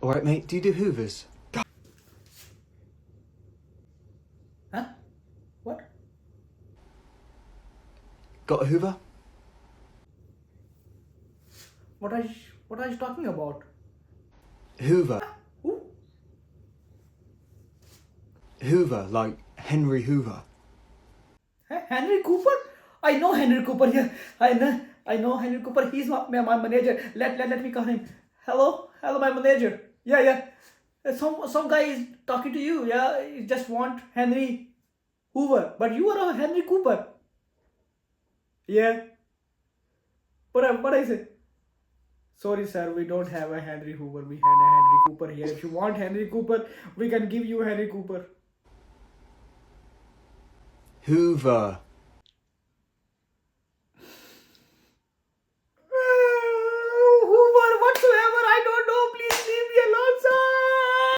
Alright, mate, do you do Hoovers? Huh? What? Got a Hoover? What are you talking about? Hoover. Who? Hoover, like Henry Hoover. Henry Cooper? I know Henry Cooper. Yeah, I know Henry Cooper. He's my manager. Let me call him. Hello, my manager. Yeah. Some guy is talking to you. Yeah, you just want Henry Hoover, but you are a Henry Cooper. Yeah. What I said? Sorry, sir. We don't have a Henry Hoover. We had a Henry Cooper here. If you want Henry Cooper, we can give you Henry Cooper. Hoover.